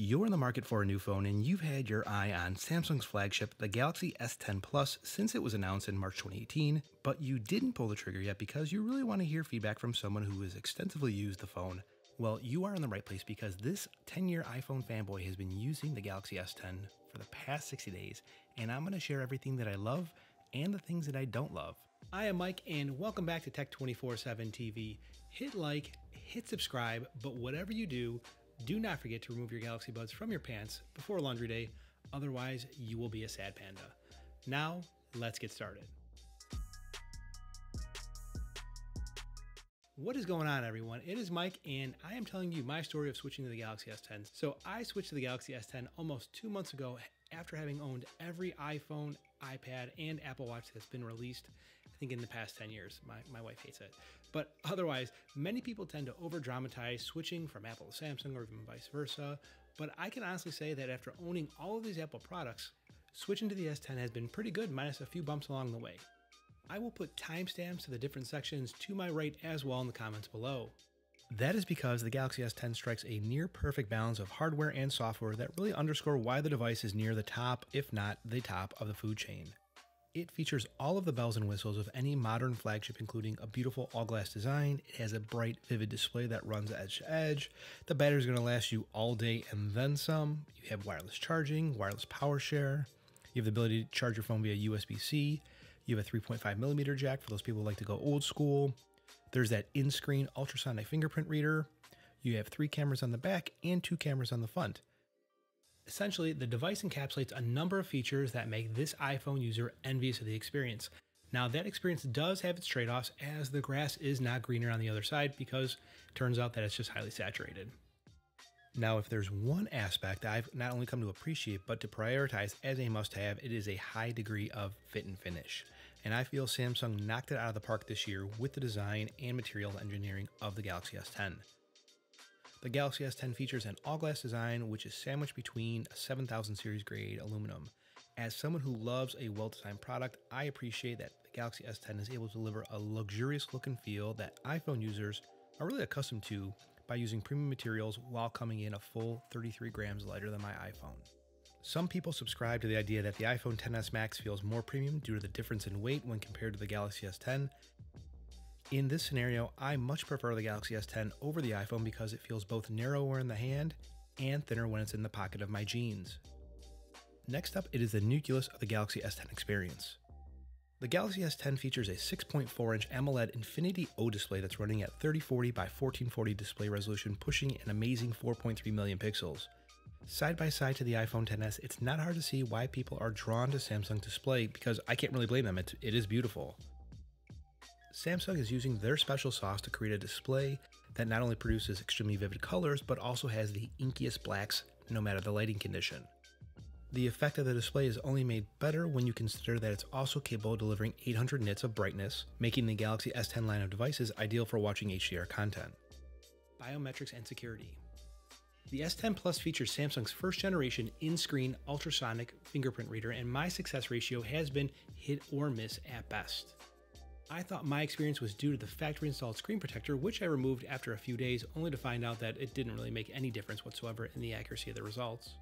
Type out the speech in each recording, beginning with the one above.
You're in the market for a new phone and you've had your eye on Samsung's flagship, the Galaxy S10 Plus, since it was announced in March 2018, but you didn't pull the trigger yet because you really want to hear feedback from someone who has extensively used the phone. Well, you are in the right place because this 10-year iPhone fanboy has been using the Galaxy S10 for the past 60 days, and I'm going to share everything that I love and the things that I don't love. I am Mike, and welcome back to Tech 24/7 TV. Hit like, hit subscribe, but whatever you do not forget to remove your Galaxy Buds from your pants before laundry day, otherwise you will be a sad panda. Now, let's get started. What is going on, everyone? It is Mike, and I am telling you my story of switching to the Galaxy S10. So I switched to the Galaxy S10 almost 2 months ago after having owned every iPhone, iPad, and Apple Watch that's been released, I think, in the past 10 years. My wife hates it. But otherwise, many people tend to over-dramatize switching from Apple to Samsung or even vice versa. But I can honestly say that after owning all of these Apple products, switching to the S10 has been pretty good, minus a few bumps along the way. I will put timestamps to the different sections to my right as well in the comments below. That is because the Galaxy S10 strikes a near perfect balance of hardware and software that really underscore why the device is near the top, if not the top, of the food chain. It features all of the bells and whistles of any modern flagship, including a beautiful all-glass design. It has a bright, vivid display that runs edge to edge. The battery is going to last you all day and then some. You have wireless charging, wireless power share. You have the ability to charge your phone via USB-C. You have a 3.5mm jack for those people who like to go old school. There's that in-screen ultrasonic fingerprint reader. You have 3 cameras on the back and 2 cameras on the front. Essentially, the device encapsulates a number of features that make this iPhone user envious of the experience. Now, that experience does have its trade-offs, as the grass is not greener on the other side because it turns out that it's just highly saturated. Now, if there's one aspect I've not only come to appreciate, but to prioritize as a must-have, it is a high degree of fit and finish. And I feel Samsung knocked it out of the park this year with the design and material engineering of the Galaxy S10. The Galaxy S10 features an all-glass design, which is sandwiched between a 7000 series grade aluminum. As someone who loves a well-designed product, I appreciate that the Galaxy S10 is able to deliver a luxurious look and feel that iPhone users are really accustomed to by using premium materials while coming in a full 33 grams lighter than my iPhone. Some people subscribe to the idea that the iPhone XS Max feels more premium due to the difference in weight when compared to the Galaxy S10. In this scenario, I much prefer the Galaxy S10 over the iPhone because it feels both narrower in the hand and thinner when it's in the pocket of my jeans. Next up, it is the nucleus of the Galaxy S10 experience. The Galaxy S10 features a 6.4-inch AMOLED Infinity O display that's running at 3040 by 1440 display resolution, pushing an amazing 4.3 million pixels. Side by side to the iPhone XS, it's not hard to see why people are drawn to Samsung display because I can't really blame them, it is beautiful. Samsung is using their special sauce to create a display that not only produces extremely vivid colors, but also has the inkiest blacks no matter the lighting condition. The effect of the display is only made better when you consider that it's also capable of delivering 800 nits of brightness, making the Galaxy S10 line of devices ideal for watching HDR content. Biometrics and security. The S10 Plus features Samsung's first generation in-screen ultrasonic fingerprint reader, and my success ratio has been hit or miss at best. I thought my experience was due to the factory installed screen protector, which I removed after a few days, only to find out that it didn't really make any difference whatsoever in the accuracy of the results.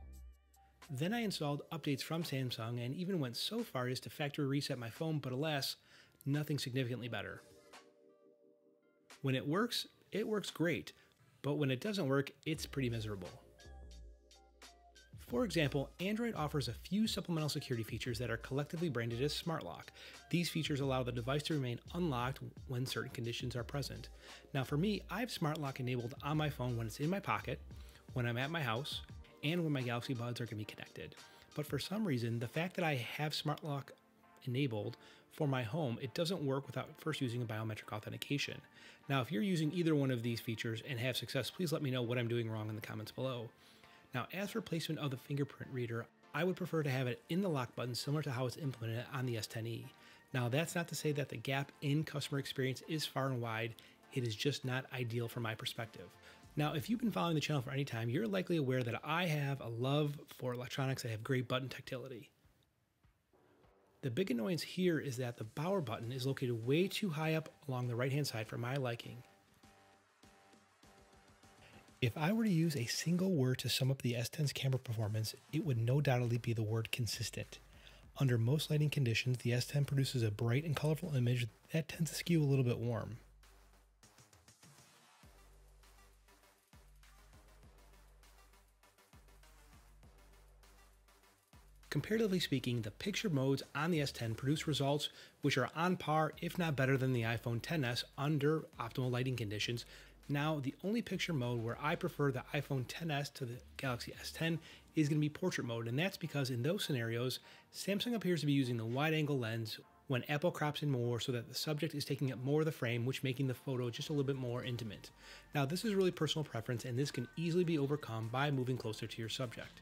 Then I installed updates from Samsung and even went so far as to factory reset my phone, but alas, nothing significantly better. When it works great, but when it doesn't work, it's pretty miserable. For example, Android offers a few supplemental security features that are collectively branded as Smart Lock. These features allow the device to remain unlocked when certain conditions are present. Now for me, I have Smart Lock enabled on my phone when it's in my pocket, when I'm at my house, and when my Galaxy Buds are going to be connected. But for some reason, the fact that I have Smart Lock enabled for my home, it doesn't work without first using a biometric authentication. Now, if you're using either one of these features and have success, please let me know what I'm doing wrong in the comments below. Now, as for placement of the fingerprint reader, I would prefer to have it in the lock button similar to how it's implemented on the S10e. Now, that's not to say that the gap in customer experience is far and wide, it is just not ideal from my perspective. Now, if you've been following the channel for any time, you're likely aware that I have a love for electronics that have great button tactility. The big annoyance here is that the power button is located way too high up along the right-hand side for my liking. If I were to use a single word to sum up the S10's camera performance, it would no doubtly be the word consistent. Under most lighting conditions, the S10 produces a bright and colorful image that tends to skew a little bit warm. Comparatively speaking, the picture modes on the S10 produce results which are on par, if not better than the iPhone XS under optimal lighting conditions. Now, the only picture mode where I prefer the iPhone XS to the Galaxy S10 is going to be portrait mode, and that's because in those scenarios, Samsung appears to be using the wide-angle lens when Apple crops in more so that the subject is taking up more of the frame, which making the photo just a little bit more intimate. Now, this is really personal preference, and this can easily be overcome by moving closer to your subject.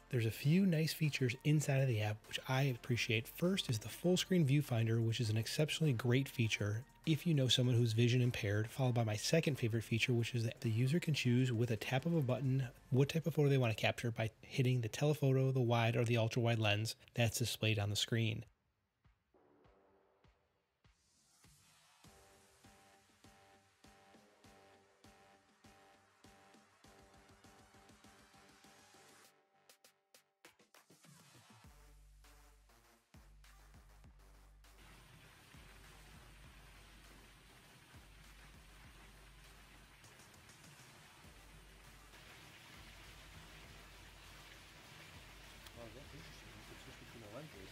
There's a few nice features inside of the app which I appreciate. First is the full screen viewfinder, which is an exceptionally great feature if you know someone who's vision impaired, followed by my second favorite feature, which is that the user can choose with a tap of a button what type of photo they want to capture by hitting the telephoto, the wide, or the ultra wide lens that's displayed on the screen. Oh, that's interesting. You can switch between the lenses.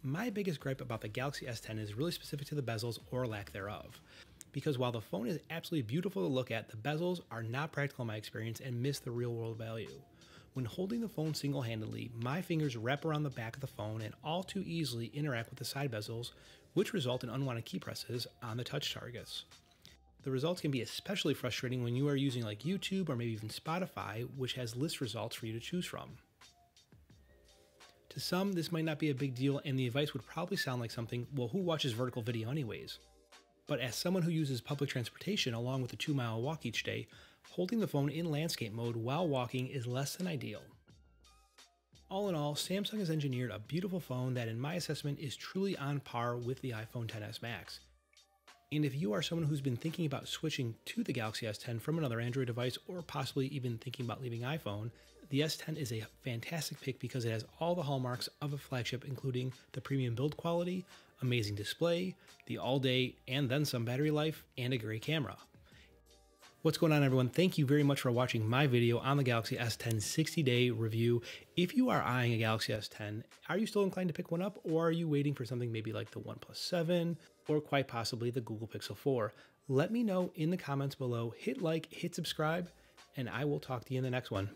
My biggest gripe about the Galaxy S10 is really specific to the bezels or lack thereof. Because while the phone is absolutely beautiful to look at, the bezels are not practical in my experience and miss the real world value. When holding the phone single-handedly, my fingers wrap around the back of the phone and all too easily interact with the side bezels, which result in unwanted key presses on the touch targets. The results can be especially frustrating when you are using like YouTube or maybe even Spotify, which has list results for you to choose from. To some, this might not be a big deal and the advice would probably sound like something, well, who watches vertical video anyways? But as someone who uses public transportation along with a 2-mile walk each day, holding the phone in landscape mode while walking is less than ideal. All in all, Samsung has engineered a beautiful phone that in my assessment is truly on par with the iPhone XS Max. And if you are someone who's been thinking about switching to the Galaxy S10 from another Android device or possibly even thinking about leaving iPhone, the S10 is a fantastic pick because it has all the hallmarks of a flagship, including the premium build quality, amazing display, the all-day and then some battery life, and a great camera. What's going on, everyone? Thank you very much for watching my video on the Galaxy S10 60-day review. If you are eyeing a Galaxy S10, are you still inclined to pick one up, or are you waiting for something maybe like the OnePlus 7 or quite possibly the Google Pixel 4? Let me know in the comments below. Hit like, hit subscribe, and I will talk to you in the next one.